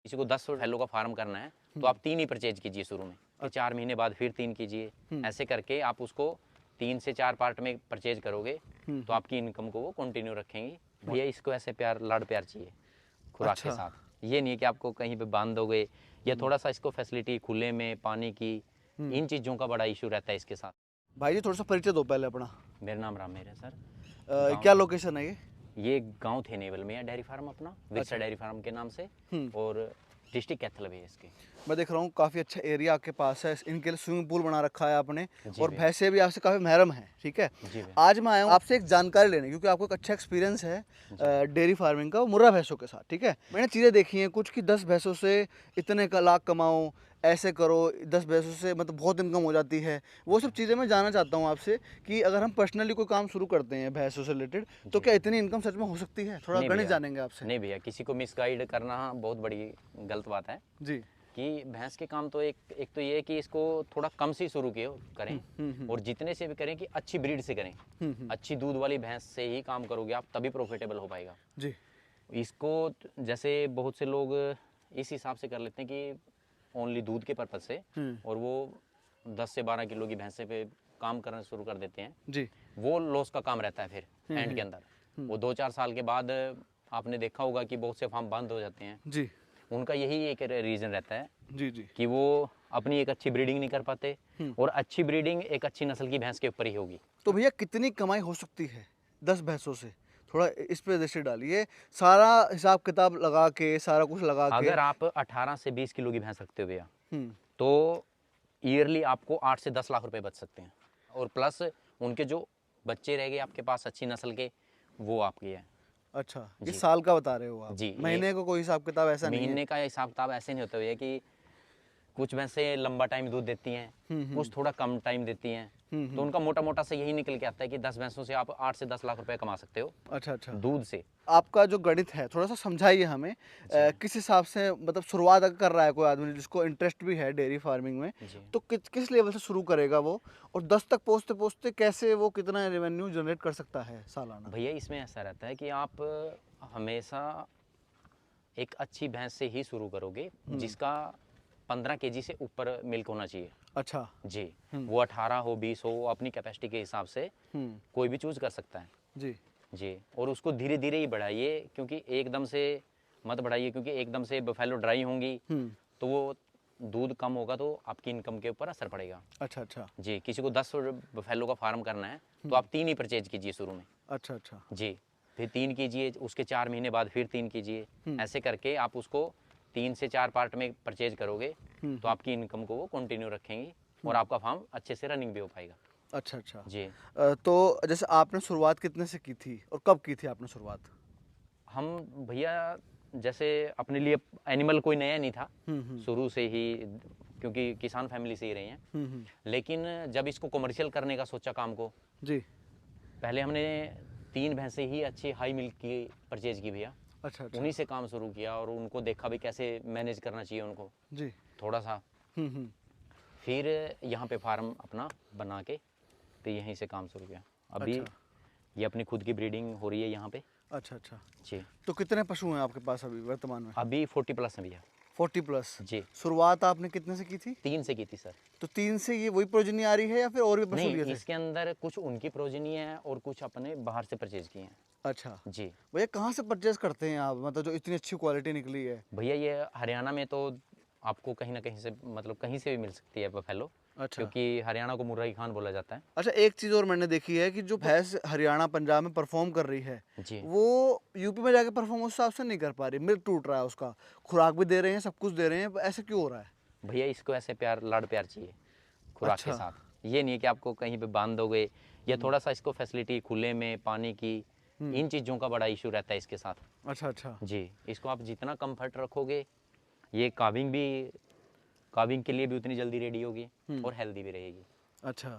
किसी को 10 फैलो का फार्म करना है तो आप 3 ही परचेज कीजिए शुरू में, फिर 4 महीने बाद फिर 3 कीजिए। ऐसे करके आप उसको 3 से 4 पार्ट में परचेज करोगे तो आपकी इनकम को वो कंटिन्यू रखेंगी। भैया इसको ऐसे प्यार लाड प्यार चाहिए खुराक के साथ। ये नहीं है कि आपको कहीं पे बांध दोगे या थोड़ा सा इसको फैसिलिटी खुले में पानी की, इन चीज़ों का बड़ा इशू रहता है इसके साथ। भाई जी थोड़ा सा परिचय दो पहले अपना। मेरा नाम रामेर है सर। क्या लोकेशन है ये गांव थे नेवल में है डेयरी फार्म अपना, विरसा डेयरी फार्म के नाम से, और डिस्ट्रिक्ट कैथल भी है इसकी। मैं देख रहा हूँ काफ़ी अच्छा एरिया आपके पास है, इनके लिए स्विमिंग पूल बना रखा है आपने, और भैंसें भी आपसे काफ़ी महरम हैं। ठीक है, आज मैं आया हूँ आपसे एक जानकारी लेने, क्योंकि आपको एक अच्छा एक्सपीरियंस है डेयरी फार्मिंग का, मुर्रा भैंसों के साथ। ठीक है, मैंने चीज़ें देखी हैं कुछ कि 10 भैंसों से इतने लाख कमाओ, ऐसे करो, 10 भैंसों से मतलब बहुत इनकम हो जाती है। वो सब चीज़ें मैं जानना चाहता हूँ आपसे कि अगर हम पर्सनली कोई काम शुरू करते हैं भैंसों से रिलेटेड, तो क्या इतनी इनकम सच में हो सकती है? थोड़ा गणित जानेंगे आपसे। नहीं भैया, किसी को मिसगाइड करना बहुत बड़ी गलत बात है जी। कि भैंस के काम तो एक तो ये है कि इसको थोड़ा कम से शुरू करें, और जितने से भी करें कि अच्छी ब्रीड से करें। अच्छी दूध वाली भैंस से ही काम करोगे आप, तभी प्रॉफिटेबल हो पाएगा जी। इसको जैसे बहुत से लोग इस हिसाब से कर लेते हैं कि ओनली दूध के पर्पज से, और वो 10 से 12 किलो की भैंसे पे काम करना शुरू कर देते हैं जी। वो लॉस का काम रहता है फिर एंड के अंदर। वो 2-4 साल के बाद आपने देखा होगा कि बहुत से फार्म बंद हो जाते हैं जी। उनका यही एक रीज़न रहता है जी जी कि वो अपनी एक अच्छी ब्रीडिंग नहीं कर पाते, और अच्छी ब्रीडिंग एक अच्छी नस्ल की भैंस के ऊपर ही होगी। तो भैया कितनी कमाई हो सकती है 10 भैंसों से? थोड़ा इस पे दृष्टि डालिए, सारा हिसाब किताब लगा के, सारा कुछ लगा के। अगर आप 18 से 20 किलो की भैंस रखते हो भैया, तो ईयरली आपको 8 से 10 लाख रुपए बच सकते हैं, और प्लस उनके जो बच्चे रह गए आपके पास अच्छी नस्ल के, वो आपके हैं। अच्छा, ये साल का बता रहे हो आप? जी, महीने को कोई हिसाब किताब ऐसा नहीं है? महीने का हिसाब किताब ऐसे नहीं होता भैया कि कुछ भैंसें लंबा टाइम दूध देती हैं, कुछ थोड़ा कम टाइम देती हैं, तो उनका मोटा मोटा से यही निकल के आता है कि 10 भैंसों से आप 8 से 10 लाख रुपए कमा सकते हो। अच्छा अच्छा, दूध से। आपका जो गणित है थोड़ा सा समझाइए हमें। किस हिसाब से, मतलब शुरुआत अगर कर रहा है कोई आदमी जिसको इंटरेस्ट भी है डेयरी फार्मिंग में, तो किस लेवल से शुरू करेगा वो, और 10 तक पहुँचते पहुँचते कैसे वो कितना रेवेन्यू जनरेट कर सकता है सालाना? भैया इसमें ऐसा रहता है कि आप हमेशा एक अच्छी भैंस से ही शुरू करोगे जिसका 15 केजी से ऊपर मिल्क होना चाहिए। अच्छा जी, वो 18 हो 20 हो, अपनी कैपेसिटी के हिसाब से कोई भी चूज कर सकता है। जी जी, और उसको धीरे धीरे ही बढ़ाइए, क्योंकि एकदम से मत बढ़ाइए, क्योंकि एकदम से बफेलो ड्राई होंगी तो वो दूध कम होगा तो आपकी इनकम के ऊपर असर पड़ेगा। अच्छा अच्छा। जी, किसी को 10 बफेलो का फार्म करना है तो आप 3 ही परचेज कीजिए शुरू में। अच्छा अच्छा। जी, फिर 3 कीजिए, उसके 4 महीने बाद फिर 3 कीजिए। ऐसे करके आप उसको 3 से 4 पार्ट में परचेज करोगे तो आपकी इनकम को वो कंटिन्यू रखेंगी, और आपका फार्म अच्छे से रनिंग भी हो पाएगा। अच्छा अच्छा जी। तो जैसे आपने शुरुआत कितने से की थी और कब की थी आपने शुरुआत? हम भैया जैसे अपने लिए एनिमल कोई नया नहीं था, शुरू से ही, क्योंकि किसान फैमिली से ही रहे हैं। लेकिन जब इसको कमर्शियल करने का सोचा काम को, जी, पहले हमने 3 भैंसे ही अच्छी हाई मिल्क की परचेज की भैया। अच्छा अच्छा। उन्हीं से काम शुरू किया, और उनको देखा भी कैसे मैनेज करना चाहिए उनको जी थोड़ा सा। फिर यहाँ पे फार्म अपना बना के तो यहीं से काम शुरू किया। अभी अच्छा। ये अपनी खुद की ब्रीडिंग हो रही है यहाँ पे। अच्छा अच्छा। जी, तो कितने पशु हैं आपके पास अभी वर्तमान में? अभी 40 प्लस है भैया। 40 प्लस। जी, शुरुआत आपने कितने से की थी? 3 से की थी सर। तो 3 से ये वही प्रोजनी आ रही है या फिर और भी पशु लिए नहीं, थे? इसके अंदर कुछ उनकी प्रोजनी है और कुछ अपने बाहर से परचेज किए हैं। अच्छा जी भैया, कहाँ से परचेज करते हैं आप, मतलब जो इतनी अच्छी क्वालिटी निकली है? भैया, ये हरियाणा में तो आपको कहीं ना कहीं से, मतलब कहीं से भी मिल सकती है बफेलो। अच्छा। क्योंकि हरियाणा को मुर्रा की खान बोला जाता है। अच्छा, एक चीज़ और मैंने देखी है कि जो भैंस हरियाणा पंजाब में परफॉर्म कर रही है, जी, वो यूपी में जाके परफॉर्म उस हिसाब से नहीं कर पा रही, मिल्क टूट रहा है उसका, खुराक भी दे रहे हैं, सब कुछ दे रहे हैं, ऐसे क्यों हो रहा है? भैया इसको ऐसे प्यार लाड प्यार चाहिए खुराक के अच्छा। साथ। ये नहीं है कि आपको कहीं पे बांध दोगे या थोड़ा सा इसको फैसिलिटी खुले में पानी की, इन चीज़ों का बड़ा इशू रहता है इसके साथ। अच्छा अच्छा। जी, इसको आप जितना कंफर्ट रखोगे, ये काविंग के लिए भी उतनी जल्दी रेडी होगी और हेल्दी भी रहेगी। अच्छा,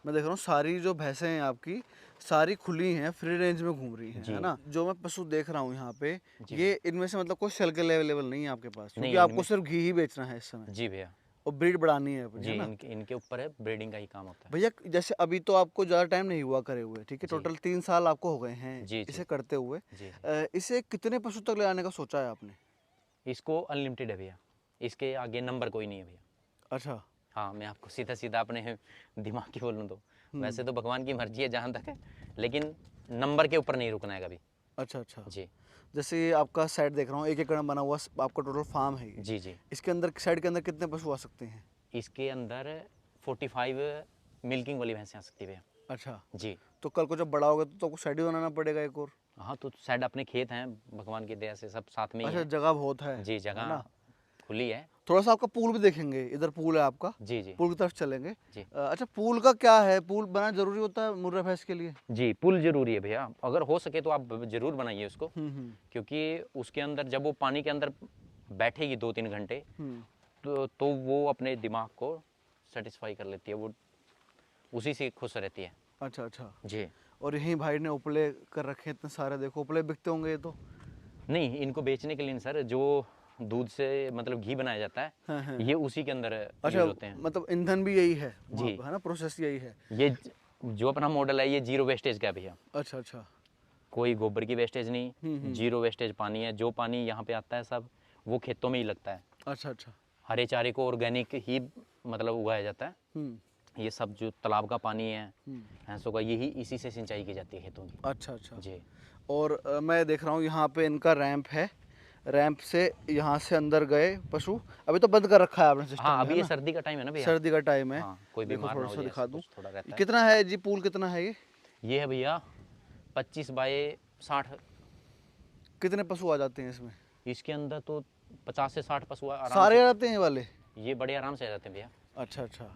मैं देख रहा हूँ सारी जो भैंसें हैं आपकी, सारी खुली हैं, फ्री रेंज में घूम रही हैं, जी है ना? जो मैं पशु देख रहा हूँ यहाँ पे, जी ये इनमें से मतलब कोई सेल के लेवल नहीं है आपके पास, क्योंकि नहीं, आपको इनमें सिर्फ घी ही बेचना है इस समय, जी भैया, और ब्रीड बढ़ानी है अपनी, जी है ना? इनके ऊपर है, ब्रीडिंग का ही काम होता है। भैया जैसे अभी तो आपको ज़्यादा टाइम नहीं हुआ करे हुए, ठीक है, जी टोटल 3 साल आपको हो गए हैं जी जी इसे करते हुए। जी। इसे कितने पशु तक ले आने का सोचा है आपने? इसको अनलिमिटेड है भैया, इसके आगे नंबर कोई नहीं है भैया। अच्छा। हाँ, मैं आपको सीधा सीधा अपने दिमाग की बोलूँ तो वैसे तो भगवान की मर्जी है जहाँ तक है, लेकिन नंबर के ऊपर नहीं रुकना है कभी। अच्छा अच्छा। जी जैसे ये आपका सेट देख रहा हूँ, 1 एकड़ में बना हुआ आपका टोटल फार्म है ये। जी जी। इसके अंदर सेट के अंदर कितने पशु आ सकते हैं? इसके अंदर 45 मिल्किंग वाली भैंसें आ सकती है भैया। अच्छा। जी। तो कल को जब बड़ा होगा तो आपको सेट ही बनाना पड़ेगा एक और? हाँ, तो साइड अपने खेत हैं, भगवान की दया से सब साथ में ही अच्छा, है। जगह बहुत है। जी, है जगह ना? खुली है। थोड़ा सा आपका पूल भी देखेंगे, इधर पूल है आपका। जी जी पूल की तरफ चलेंगे। जी। अच्छा, पूल का क्या है? पूल बनाना जरूरी होता है मुर्रा भैंस के लिए? जी, पुल जरूरी है भैया, अगर हो सके तो आप जरूर बनाइए उसको, क्योंकि उसके अंदर जब वो पानी के अंदर बैठेगी 2-3 घंटे तो वो अपने दिमाग को सेटिस्फाई कर लेती है, वो उसी से खुश रहती है। अच्छा अच्छा। जी। और यहीं भाई ने उपले कर रखे हैं इतने सारे, देखो उपले बिकते होंगे ये तो। नहीं, इनको बेचने के लिए नहीं सर, जो दूध से मतलब घी बनाया जाता है, हाँ। ये उसी के अंदर अच्छा, यूज होते हैं। मतलब ईंधन भी यही है वहाँ जी। पे, है ना? प्रोसेस यही है। ये जो अपना मॉडल है ये जीरो वेस्टेज का है भैया, अच्छा अच्छा। कोई गोबर की वेस्टेज नहीं, जीरो वेस्टेज पानी है, जो पानी यहाँ पे आता है सब वो खेतों में ही लगता है। अच्छा अच्छा। हरे चारे को ऑर्गेनिक ही मतलब उगाया जाता है। ये सब जो तालाब का पानी है भैंसों का, यही इसी से सिंचाई की जाती है खेतों की। अच्छा अच्छा। जी। और मैं देख रहा हूँ यहाँ पे इनका रैंप है, रैंप से यहाँ से अंदर गए पशु। अभी तो बंद कर रखा है आपने सिस्टम हाँ, में, अभी है ये ना? सर्दी का टाइम है ना भैया। सर्दी का टाइम है। हाँ, कोई देखो बीमार थोड़ा ना हो सा जाए, दिखा ऐसा दूँ। कुछ थोड़ा रहता है। कितना है जी पूल, कितना है ये है भैया 25 बाय 60। कितने पशु आ जाते हैं इसमें? इसके अंदर तो 50 से 60 पशु आराम सारे आ से, जाते हैं ये वाले? ये बड़े आराम से आ जाते हैं भैया। अच्छा अच्छा।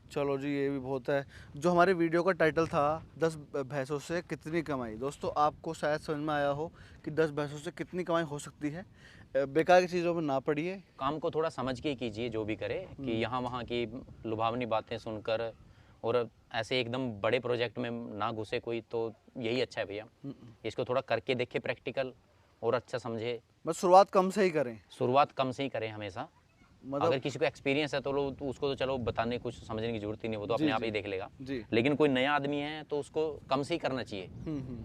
चलो जी, ये भी बहुत है। जो हमारे वीडियो का टाइटल था 10 भैंसों से कितनी कमाई, दोस्तों आपको शायद समझ में आया हो कि 10 भैंसों से कितनी कमाई हो सकती है। बेकार की चीज़ों में ना पड़िए। काम को थोड़ा समझ के कीजिए जो भी करे, कि यहाँ वहाँ की लुभावनी बातें सुनकर और ऐसे एकदम बड़े प्रोजेक्ट में ना घुसे कोई, तो यही अच्छा है भैया। इसको थोड़ा करके देखे प्रैक्टिकल और अच्छा समझे। बस शुरुआत कम से ही करें। शुरुआत कम से ही करें हमेशा। मतलब अगर किसी को एक्सपीरियंस है तो तो उसको तो चलो बताने कुछ समझने की जरूरत ही नहीं, वो तो अपने आप ही देख लेगा। जी। लेकिन कोई नया आदमी है तो उसको कम से ही करना चाहिए।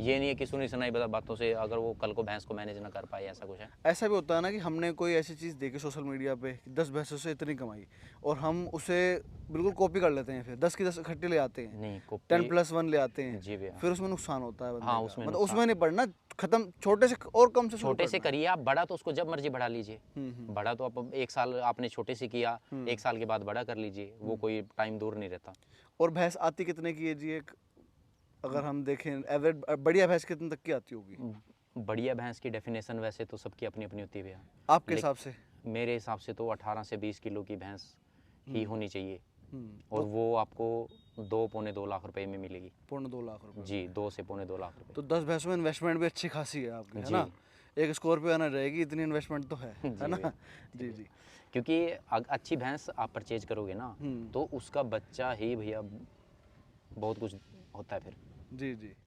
ये नहीं है कि सुनी सुनाई बातों से अगर वो कल को भैंस को मैनेज ना कर पाए, ऐसा कुछ है। ऐसा भी होता है ना कि हमने कोई ऐसी चीज़ देखी सोशल मीडिया पे कि 10 भैंसों से इतनी कमाई, और हम उसे बिल्कुल कॉपी कर लेते हैं, फिर 10 की 10 इकट्ठे ले आते हैं, नहीं, 10+1 ले आते हैं। जी भैया। फिर उसमें नुकसान होता है बंदे हाँ, का। उसमें मतलब नुकसान। उसमें नहीं पड़ना, खत्म, छोटे से और कम से शुरू छोटे से करना है। करिए आप, बड़ा तो उसको जब मर्जी बढ़ा लीजिए। बड़ा तो आप 1 साल आपने छोटे से किया, 1 साल के बाद बड़ा कर लीजिए, वो कोई टाइम दूर नहीं रहता। और भैंस आती कितने की है जी एक, अगर हम देखें एवरेज बढ़िया भैंस कितने तक की आती होगी? बढ़िया भैंस की डेफिनेशन वैसे तो सबकी अपनी अपनी होती है भैया। आपके हिसाब से? मेरे हिसाब से तो 18 से 20 किलो की भैंस ही होनी चाहिए, और वो आपको 2-2.25 लाख रुपए में मिलेगी। 2.25 लाख रुपए? जी, 2 से 2.25 लाख रुपए। तो 10 भैंसों में इन्वेस्टमेंट भी अच्छी खासी है आपकी, है जी। ना? एक स्कॉर्पियो आना रहेगी, इतनी इन्वेस्टमेंट तो है जी ना? भैया। जी जी। क्योंकि अच्छी भैंस आप परचेज करोगे ना, तो उसका बच्चा ही भैया बहुत कुछ होता है फिर। जी जी।